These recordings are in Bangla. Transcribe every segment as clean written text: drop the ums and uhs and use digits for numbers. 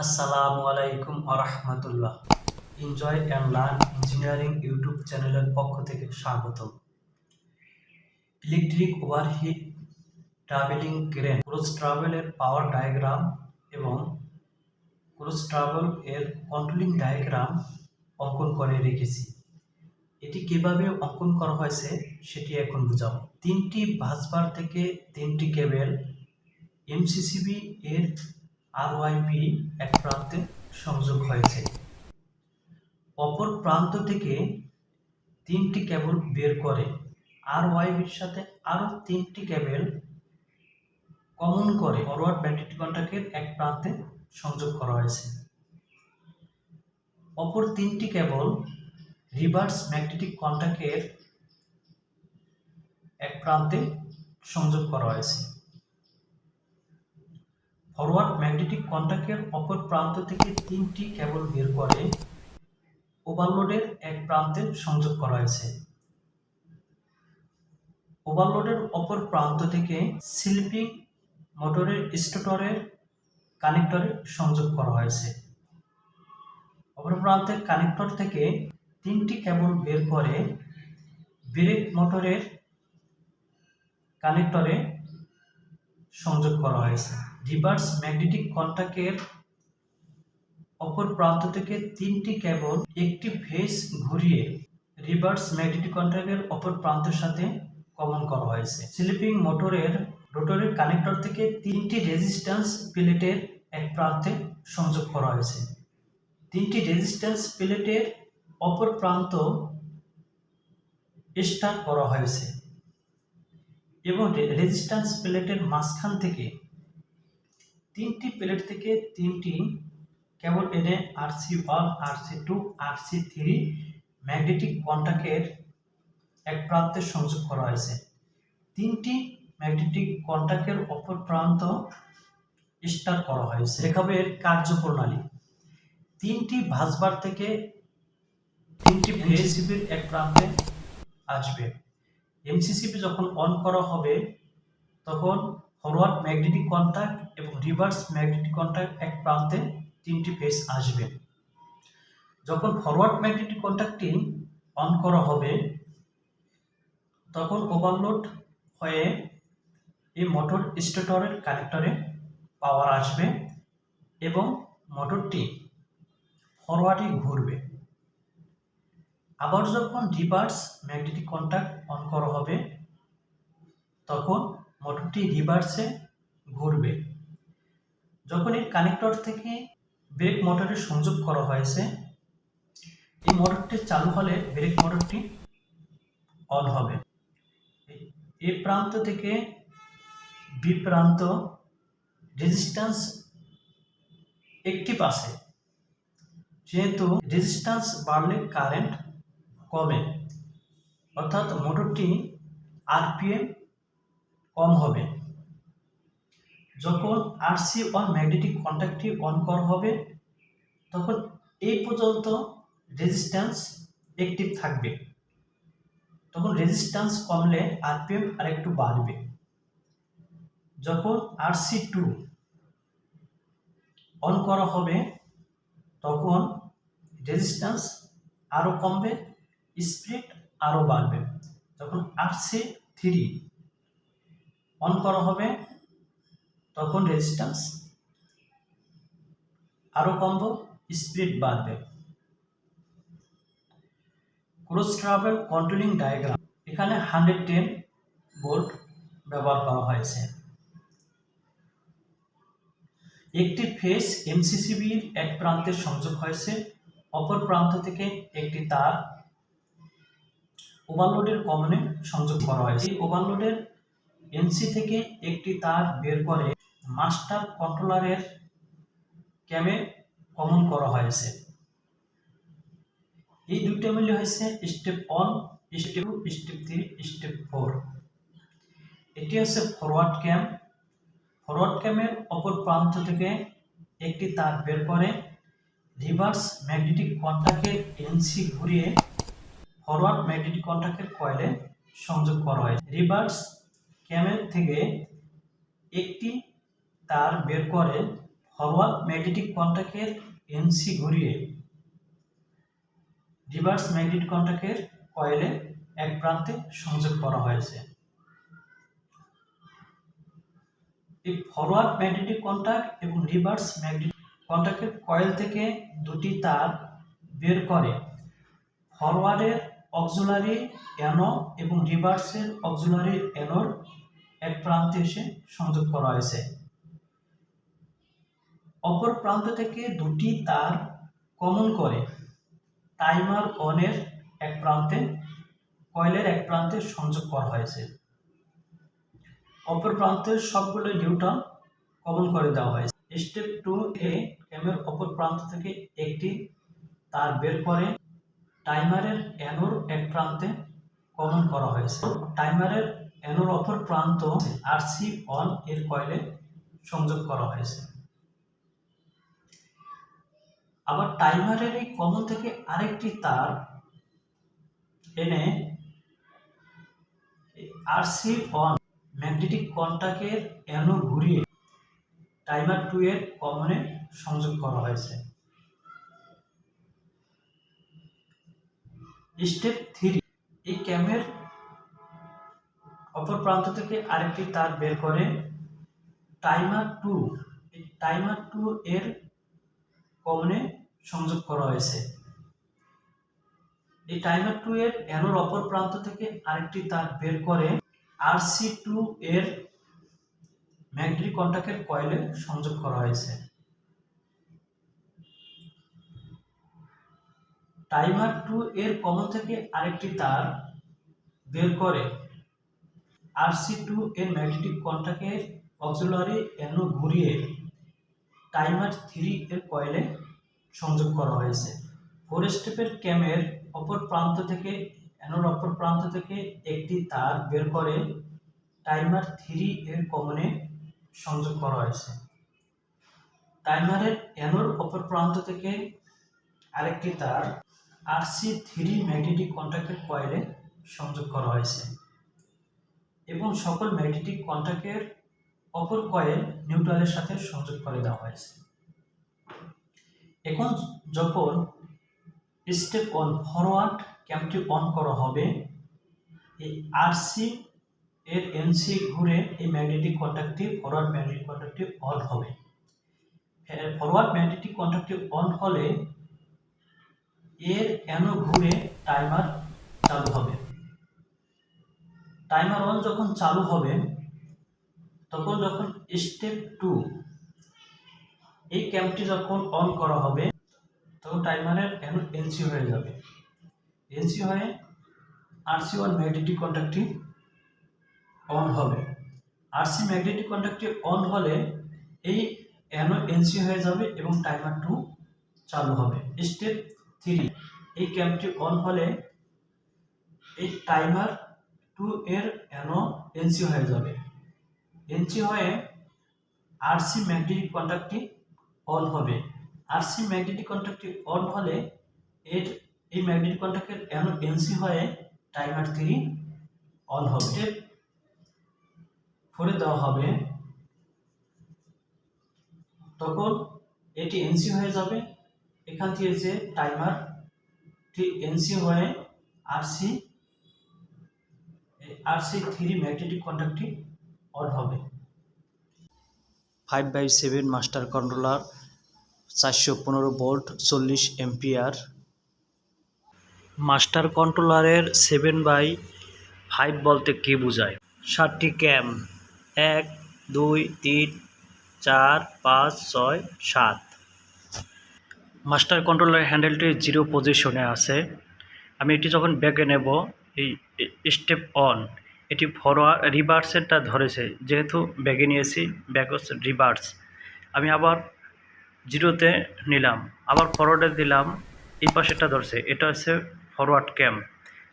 আসসালামু আলাইকুম আরহামতুল্লাহ। Enjoy and learn engineering YouTube চ্যানেলের পক্ষ থেকে স্বাগতম। Electric overhead travelling crane cross ট্রাভেলের পাওয়ার ডায়াগ্রাম এবং ক্রস ট্রাভেল এর কন্ট্রোলিং ডায়াগ্রাম অঙ্কন করে রেখেছি। এটি কিভাবে অঙ্কন করা হয়েছে সেটি এখন বোঝাবো। 3টি বাসবার থেকে 3টি কেবল এমসিসিবি এর আরওয়াইপি এক প্রান্তে সংযোগ হয়েছে। অপর প্রান্ত থেকে 3টি কেবল বের করে আরওয়াইপির সাথে আরও 3টি কেবল কমন করে ফরওয়ার্ড ম্যাগনেটিক কন্ট্যাক্টের এক প্রান্তে সংযোগ করা হয়েছে। অপর 3টি কেবল রিভার্স ম্যাগনেটিক কন্ট্যাক্টের এক প্রান্তে সংযোগ করা হয়েছে। ফরওয়ার্ড ম্যাগনেটিক কন্ট্যাক্টের অপর প্রান্ত থেকে 3টি কেবল বের করে ওভারলোডের এক প্রান্তে সংযোগ করা হয়েছে। ওভারলোডের অপর প্রান্ত থেকে স্লিপিং মোটরের স্টেটরের কানেক্টরে সংযোগ করা হয়েছে। অপর প্রান্তের কানেক্টর থেকে 3টি কেবল বের করে ব্রেক মোটরের কানেক্টরে সংযোগ করা হয়েছে। রিভার্স ম্যাগনেটিক কন্ট্যাক্টের অপর প্রান্ত থেকে 3টি কেবল একটি ফেজ ঘুরিয়ে রিভার্স ম্যাগনেটিক কন্ট্যাক্টের অপর প্রান্তের সাথে কমন করা হয়েছে। স্লিপিং মোটরের রোটরের কানেক্টর থেকে 3টি রেজিস্ট্যান্স প্লেটের এক প্রান্তে সংযোগ করা হয়েছে। 3টি রেজিস্ট্যান্স প্লেটের অপর প্রান্ত স্টার করা হয়েছে এবং রেজিস্ট্যান্স প্লেটের মাঝখান থেকে 3টি প্লেট থেকে 3টি কেবল এনে RC1, RC2, RC3 ম্যাগনেটিক কন্ট্যাক্টের এক প্রান্তে সংযোগ করা হয়েছে। 3টি ম্যাগনেটিক কন্ট্যাক্টের অপর প্রান্ত স্টার করা হয়েছে। দেখাবো এর কার্যপ্রণালী। 3টি ভাঁজবার থেকে 3টি এমসিসিবির এক প্রান্তে আসবে। এমসিসিবি যখন অন করা হবে তখন ফরওয়ার্ড ম্যাগনেটিক কন্ট্যাক্ট এবং রিভার্স ম্যাগনেটিক কন্ট্যাক্ট এক প্রান্তে 3টি ফেজ আসবে। যখন ফরওয়ার্ড ম্যাগনেটিক কন্ট্যাক্টটি অন করা হবে তখন ওভারলোড হয়ে এই মোটর স্টেটরের কানেক্টরে পাওয়ার আসবে এবং মোটরটি ফরওয়ার্ডে ঘুরবে। আবার যখন রিভার্স ম্যাগনেটিক কন্ট্যাক্ট অন করা হবে তখন মোটরটি রিভার্সে ঘুরবে। যখন এই কানেক্টর থেকে ব্রেক মোটরের সংযোগ করা হয়েছে, এই মোটরটি চালু হলে ব্রেক মোটরটি অন হবে। এই প্রান্ত থেকে বি প্রান্ত রেজিস্ট্যান্স একটিভ আছে, যেহেতু রেজিস্ট্যান্স বাড়লে কারেন্ট কমে, অর্থাৎ মোটরটি আরপিএম কম হবে। যখন RC1 ম্যাগনেটিক কন্ট্যাক্টটি অন করা হবে তখন এই পর্যন্ত রেজিস্ট্যান্স অ্যাক্টিভ থাকবে, তখন রেজিস্ট্যান্স কমলে আরপিএম আরেকটু বাড়বে। যখন RC2 অন করা হবে তখন রেজিস্ট্যান্স আরও কমবে, স্পিড আরও বাড়বে। যখন RC3 অন করা হবে তখন রেজিস্ট্যান্স আরও কমবে, স্পিড বাড়বে। ক্রস ট্রাভেল কন্ট্রোলিং ডায়াগ্রাম, এখানে 110 ভোল্ট ব্যবহার করা হয়েছে। একটি ফেজ এমসিসিবির এক প্রান্তে সংযোগ হয়েছে, অপর প্রান্ত থেকে একটি তার ওভারলোডের কমনে সংযোগ করা হয়েছে। এই ওভারলোডের এমসি থেকে একটি তার বের করে মাস্টার কন্ট্রোলারের ক্যামে কমন করা হয়েছে। এই দুইটা মিলে হয়েছে স্টেপ 1, স্টেপ 2, স্টেপ 3, স্টেপ 4। এটি হচ্ছে ফরওয়ার্ড ক্যাম। ফরওয়ার্ড ক্যামের অপর প্রান্ত থেকে একটি তার বের করে রিভার্স ম্যাগনেটিক কন্ট্যাক্টের এনসি ঘুরিয়ে ফরওয়ার্ড ম্যাগনেটিক কন্ট্যাক্টের কয়েলে সংযোগ করা হয়। রিভার্স ক্যামের থেকে একটি তার বের করে ফরওয়ার্ড ম্যাগনেটিক কন্ট্যাক্টের এনসি ঘুরিয়ে রিভার্স ম্যাগনেটিক কন্ট্যাক্টের কয়েলে এক প্রান্তে সংযোগ করা হয়েছে। এই ফরওয়ার্ড ম্যাগনেটিক কন্ট্যাক্ট এবং রিভার্স ম্যাগনেটিক কন্ট্যাক্টের কয়েল থেকে দুটি তার বের করে ফরওয়ার্ডের অক্সিলারি অ্যানো এবং রিভার্সের অক্সিলারি অ্যানোর এক প্রান্তে এসে সংযোগ করা হয়েছে। অপর প্রান্ত থেকে দুটি তার কমন করে টাইমার অনের এক প্রান্তে কয়েলের এক প্রান্তে সংযোগ করা হয়েছে। অপর প্রান্তের সবগুলো নিউট্রন কমন করে দেওয়া হয়েছে। স্টেপ 2 এ ক্যামের অপর প্রান্ত থেকে একটি তার বের করে টাইমারের অ্যানোর এক প্রান্তে কমন করা হয়েছে। টাইমারের অ্যানোর অপর প্রান্ত আরসি অন এর কয়েলে সংযোগ করা হয়েছে। আবার টাইমারের এই কমন থেকে আরেকটি তার এনে আরসি অন ম্যাগনেটিক কন্ট্যাক্টের অ্যানো ঘুরিয়ে টাইমার 2 এর কমনে সংযোগ করা হয়েছে। স্টেপ 3 এই ক্যামের অপর প্রান্ত থেকে আরেকটি তার বের করে টাইমার 2 এর কমনে সংযোগ করা হয়েছে। এই টাইমার 2 এর অ্যানোর অপর প্রান্ত থেকে আরেকটি তার বের করে RC2 এর ম্যাগনেটিক কন্ট্যাক্টের কয়েলে সংযোগ করা হয়েছে। টাইমার 2 এর কমন থেকে আরেকটি তার বের করে RC2 এর ম্যাগনেটিক কন্ট্যাক্টের অক্সিলারি অ্যানো ঘুরিয়ে টাইমার 3 এর কয়েলে সংযোগ করা হয়েছে। 4 স্টেপের ক্যামের অপর প্রান্ত থেকে অ্যানোর অপর প্রান্ত থেকে একটি তার বের করে টাইমার 3 এর কমনে সংযোগ করা হয়েছে। টাইমারের অ্যানোর অপর প্রান্ত থেকে আরেকটি তার RC3 ম্যাগনেটিক কন্ট্যাক্টের কয়েলে সংযোগ করা হয়েছে এবং সকল ম্যাগনেটিক কন্ট্যাক্টের অপর কয়েল নিউট্রালের সাথে সংযোগ করে দেওয়া হয়েছে। এখন যখন স্টেপ 1 ফরওয়ার্ড ক্যামটি অন করা হবে, এই আরসি এর এনসি ঘুরে এই ম্যাগনেটিক কন্ট্যাক্টটি ফরওয়ার্ড ম্যাগনেটিক কন্ট্যাক্টটি অন হবে। ফরওয়ার্ড ম্যাগনেটিক কন্ট্যাক্টটি অন হলে এর অ্যানো ঘুরে টাইমার চালু হবে। টাইমার 1 যখন চালু হবে তখন যখন স্টেপ 2 এই ক্যাম্পটি যখন অন করা হবে তখন টাইমারের অ্যানো এনসি হয়ে যাবে। এনসি হয়ে RC1 ম্যাগনেটিক কন্ট্যাক্টটি অন হবে। RC ম্যাগনেটিক কন্ট্যাক্টটি অন হলে এই অ্যানো এনসি হয়ে যাবে এবং টাইমার 2 চালু হবে। স্টেপ 3 এই ক্যাম্পটি অন হলে এই টাইমার 2 এর অ্যানো এনসি হয়ে যাবে। এনসি হয়ে RC ম্যাগনেটিক কন্ট্যাক্টটি অন হবে। RC ম্যাগনেটিক কন্ট্যাক্টটি অন হলে এই ম্যাগনেটিক কন্ট্যাক্টের অ্যানো এনসি হয়ে টাইমার 3 অন হবে। স্টেপ 4 দেওয়া হবে, তখন এটি এনসি হয়ে যাবে। এখান থেকে যে টাইমার এনসি হয়ে RC3 ম্যাগনেটিক কন্ট্যাক্টটি অন হবে। 5/7 master controller 415 volt 40 ampere. Master কন্ট্রোলারের 7/5 বলতে কী বোঝায়? 7টি ক্যাম 1 2 3 4 5 6 7। মাস্টার কন্ট্রোলারের হ্যান্ডেলটি 0 পজিশনে আছে। আমি এটি যখন ব্যাকে নেব, এই স্টেপ অন, এটি ফরওয়ার্ড রিভার্সেরটা ধরেছে, যেহেতু ব্যাকে নিয়েছি ব্যাক হচ্ছে রিভার্স। আমি আবার 0তে নিলাম, আবার ফরওয়ার্ডে দিলাম, এই পাশেরটা ধরছে, এটা হচ্ছে ফরওয়ার্ড ক্যাম।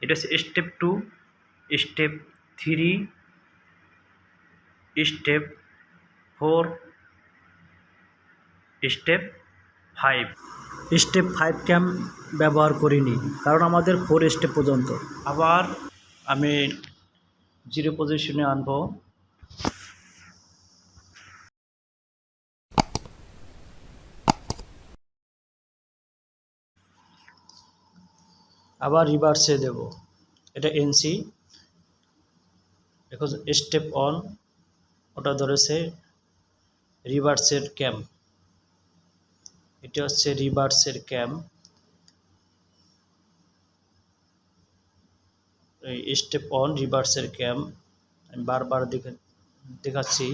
এটা হচ্ছে step 2, step 3, step 4, step 5। Step 5 ক্যাম ব্যবহার করিনি, কারণ আমাদের 4 স্টেপ পর্যন্ত। আবার আমি 0 পজিশনে আনবো। আবার রিভার্সে দেব, এটা এনসি। এখন স্টেপ অন, ওটা ধরেছে রিভার্সের ক্যাম, এটা হচ্ছে রিভার্সের ক্যাম। এই স্টেপ অন রিভার্সের ক্যাম আমি বারবার দেখাচ্ছি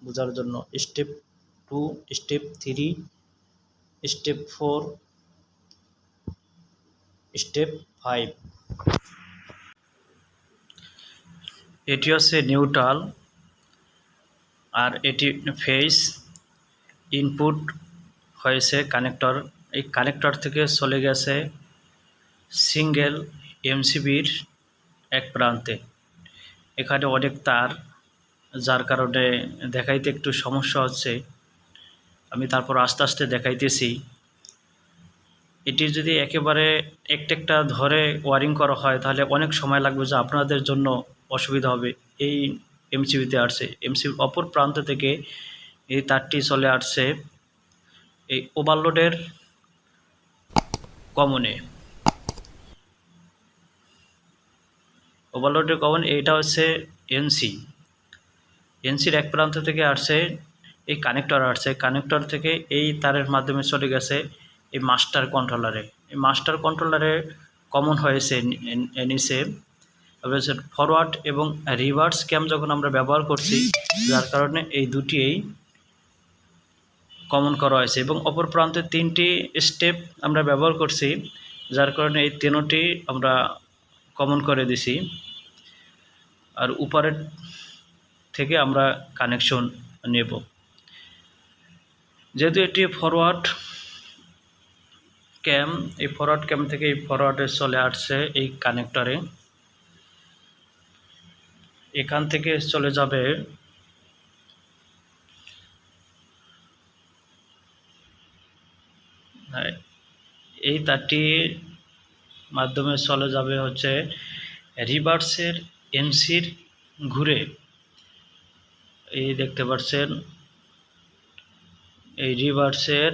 বোঝার জন্য। Step 2, step 3, step 4, step 5। এটি হচ্ছে নিউট্রাল আর এটি ফেজ। ইনপুট হয়েছে কানেক্টর, এই কানেক্টর থেকে চলে গেছে সিঙ্গেল এমসিবির এক প্রান্তে। এখানে অনেক তার, যার কারণে দেখাইতে একটু সমস্যা হচ্ছে, আমি তারপর আস্তে আস্তে দেখাইতেছি। এটি যদি একেবারে একটা ধরে ওয়ারিং করা হয় তাহলে অনেক সময় লাগবে, যা আপনাদের জন্য অসুবিধা হবে। এই এমসিবিতে আসছে, এমসিবির অপর প্রান্ত থেকে এই তারটি চলে আসছে এই ওভারলোডের কমনে। ওভারলোডের কমন এইটা হচ্ছে এনসির এক প্রান্ত থেকে আসছে এই কানেক্টর, আসছে কানেক্টর থেকে এই তারের মাধ্যমে চলে গেছে এই মাস্টার কন্ট্রোলারে। এই মাস্টার কন্ট্রোলারে কমন হয়েছে নিচে ফরওয়ার্ড এবং রিভার্স ক্যাম যখন আমরা ব্যবহার করছি, যার কারণে এই দুটি কমন করা হয়েছে। এবং অপর প্রান্তে 3টি স্টেপ আমরা ব্যবহার করছি, যার কারণে এই 3টি আমরা কমন করে দিছি। আর উপরের থেকে আমরা কানেকশন নেব। যেহেতু এটি ফরওয়ার্ড ক্যাম, এই ফরওয়ার্ড ক্যাম থেকে এই ফরওয়ার্ডে চলে আসছে এই কানেক্টরে, এখান থেকে চলে যাবে এই তারটির মাধ্যমে চলে যাবে হচ্ছে রিভার্সের এনসির ঘুরে। এই দেখতে পাচ্ছেন এই রিভার্সের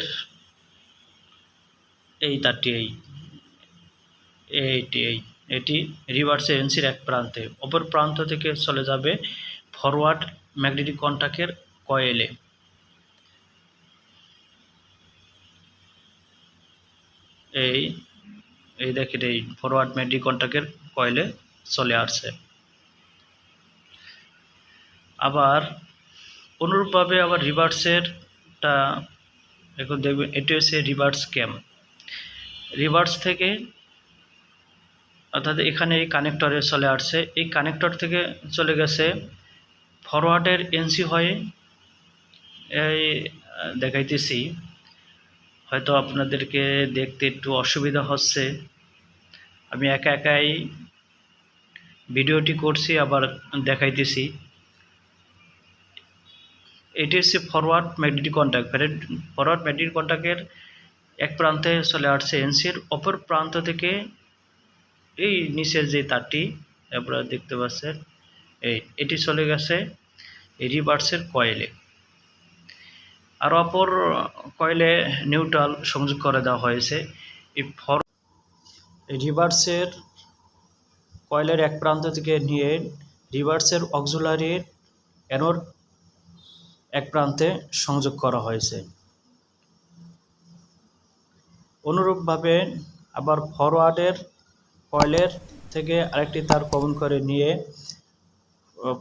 এই তারটি, এটি রিভার্সের এনসির এক প্রান্তে, অপর প্রান্ত থেকে চলে যাবে ফরওয়ার্ড ম্যাগনেটিক কন্ট্যাক্টের কয়েলে। এই দেখেন এই ফরওয়ার্ড ম্যাগনেটিক কন্ট্যাক্টের কয়েলে চলে আসছে। আবার অনুরূপভাবে আবার রিভার্সেরটা এখন দেখবেন, এটি হচ্ছে রিভার্স ক্যাম। রিভার্স থেকে অর্থাৎ এখানে এই কানেক্টরে চলে আসছে, এই কানেক্টর থেকে চলে গেছে ফরওয়ার্ডের এনসি হয়ে। এই দেখাইতেছি, হয়তো আপনাদেরকে দেখতে একটু অসুবিধা হচ্ছে, আমি একাই ভিডিওটি করছি আবার দেখাইতেছি। এটি হচ্ছে forward magnetic contact. Forward magnetic কন্ট্যাক্টের এক প্রান্তে চলে আসছে এনসির, অপর প্রান্ত থেকে এই নিচের যে তারটি আপনারা দেখতে পাচ্ছেন, এটি চলে গেছে এই রিভার্সের কয়েলে। আর অপর কয়েলে নিউট্রাল সংযোগ করে দেওয়া হয়েছে। এই রিভার্সের কয়েলের এক প্রান্ত থেকে নিয়ে রিভার্সের অক্সিলারির অ্যানোড এক প্রান্তে সংযোগ করা হয়েছে। অনুরূপভাবে আবার ফরওয়ার্ডের কয়েলের থেকে আরেকটি তার কমন করে নিয়ে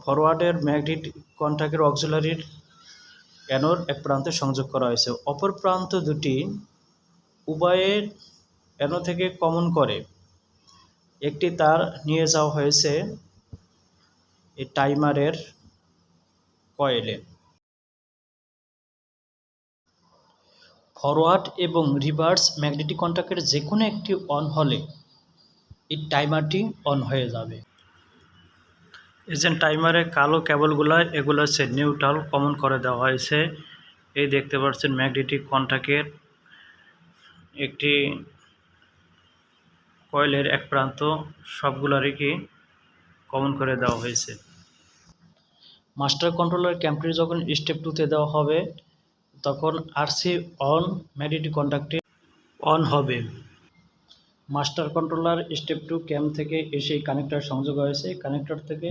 ফরওয়ার্ডের ম্যাগনেটিক কন্ট্যাক্টের অক্সিলারির অ্যানোড এক প্রান্তে সংযোগ করা হয়েছে। অপর প্রান্ত দুটি উভয়ের অ্যানোড থেকে কমন করে একটি তার নিয়ে যাওয়া হয়েছে এই টাইমারের কয়েলে। ফরওয়ার্ড এবং রিভার্স ম্যাগনেটিক কন্ট্যাক্টের যে কোনো একটি অন হলে এই টাইমারটি অন হয়ে যাবে। এই যে টাইমারের কালো কেবলগুলো, এগুলো হচ্ছে নিউট্রাল কমন করে দেওয়া হয়েছে। এই দেখতে পাচ্ছেন ম্যাগনেটিক কন্ট্যাক্টের একটি কয়েলের এক প্রান্ত সবগুলোরই কি কমন করে দেওয়া হয়েছে। মাস্টার কন্ট্রোলার ক্যাম্পটি যখন স্টেপ 2তে দেওয়া হবে তখন আরসি অন ম্যাগনেটিক কন্ট্যাক্টে অন হবে। মাস্টার কন্ট্রোলার স্টেপ 2 ক্যাম থেকে এসে কানেক্টর সংযোগ হয়েছে। কানেক্টর থেকে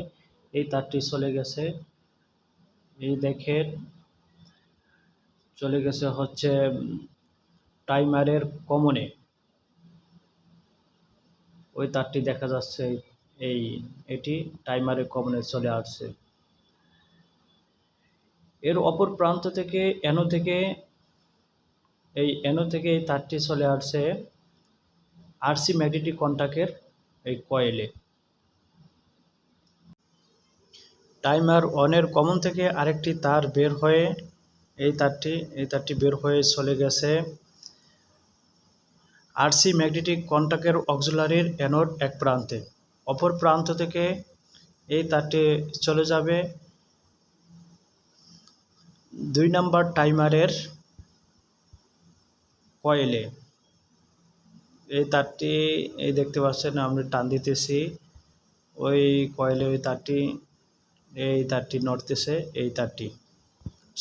এই তারটি চলে গেছে, এই দেখেন চলে গেছে হচ্ছে টাইমারের কমনে। ওই তারটি দেখা যাচ্ছে, এটি টাইমারের কমনে চলে আসছে। এর অপর প্রান্ত থেকে এনো থেকে এই তারটি চলে আসছে আরসি ম্যাগনেটিক কন্টাক্টের এই কয়েলে। টাইমার অনের কমন থেকে আরেকটি তার বের হয়ে এই তারটি বের হয়ে চলে গেছে আরসি ম্যাগনেটিক কন্টাক্টের অক্সিলারির অ্যানোড এক প্রান্তে। অপর প্রান্ত থেকে এই তারটি চলে যাবে 2 নাম্বার টাইমারের কয়েলে। এই তারটি এই দেখতে পাচ্ছেন, আমরা টান দিতেছি ওই কয়েলে, এই তারটি নড়তেছে, এই তারটি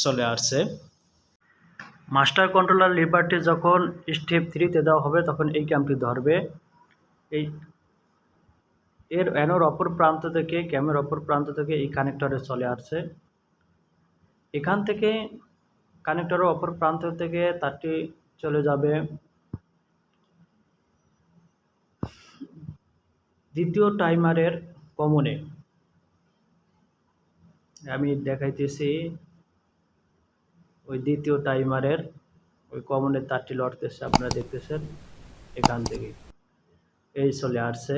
চলে আসছে। মাস্টার কন্ট্রোলার লিভারটি যখন স্টেপ 3-তে দেওয়া হবে তখন এই ক্যামটি ধরবে। এর অ্যানোর অপর প্রান্ত থেকে, ক্যামের অপর প্রান্ত থেকে এই কানেক্টরে চলে আসছে। এখান থেকে কানেক্টরের অপর প্রান্ত থেকে তারটি চলে যাবে দ্বিতীয় টাইমারের কমনে। আমি দেখাইতেছি, ওই দ্বিতীয় টাইমারের ওই কমনের তারটি লড়তেছে, আপনারা দেখতেছেন। এখান থেকে এই চলে আসছে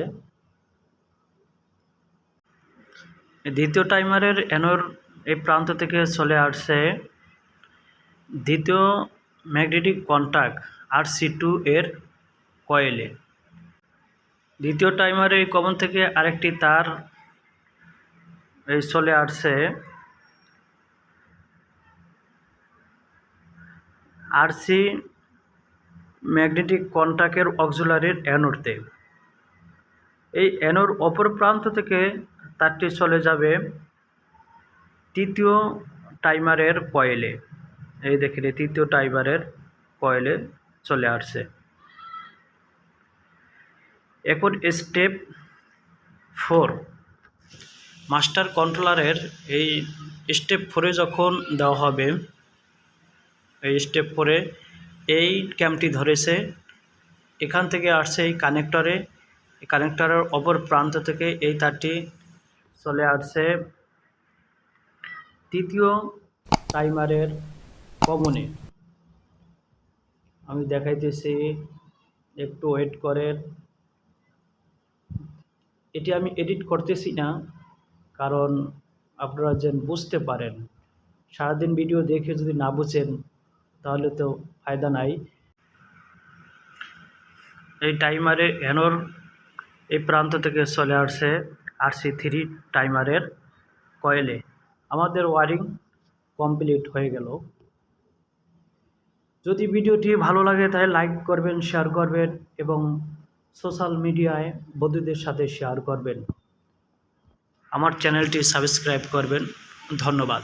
দ্বিতীয় টাইমারের অ্যানোর এই প্রান্ত থেকে চলে আসছে দ্বিতীয় ম্যাগনেটিক কন্টাক্ট RC2 এর কয়েলে। দ্বিতীয় টাইমারের এই কমন থেকে আরেকটি তার এই চলে আসছে আরসি ম্যাগনেটিক কন্টাক্টের অক্সিলারির অ্যানোডতে। এই অ্যানোর অপর প্রান্ত থেকে তারটি চলে যাবে তৃতীয় টাইমারের কয়েলে। এই দেখেন, তৃতীয় টাইমারের কয়েলে চলে আসছে। এখন স্টেপ 4 মাস্টার কন্ট্রোলারের এই স্টেপ 4-এ যখন দেওয়া হবে, এই স্টেপ 4-এ এই ক্যামটি ধরেছে, এখান থেকে আসছে এই কানেক্টরে। এই কানেক্টরের অপর প্রান্ত থেকে এই তারটি চলে আসছে তৃতীয় টাইমারের কমনে। আমি দেখাইতেছি, একটু ওয়েট করেন। এটি আমি এডিট করতেছি না, কারণ আপনারা যেন বুঝতে পারেন। সারাদিন ভিডিও দেখে যদি না বুঝেন তাহলে তো ফায়দা নাই। এই টাইমারে অ্যানোর এই প্রান্ত থেকে চলে আসছে RC3 টাইমারের কয়েলে। আমাদের ওয়ারিং কমপ্লিট হয়ে গেল। যদি ভিডিওটি ভালো লাগে তাহলে লাইক করবেন, শেয়ার করবেন এবং সোশ্যাল মিডিয়ায় বন্ধুদের সাথে শেয়ার করবেন। আমার চ্যানেলটি সাবস্ক্রাইব করবেন। ধন্যবাদ।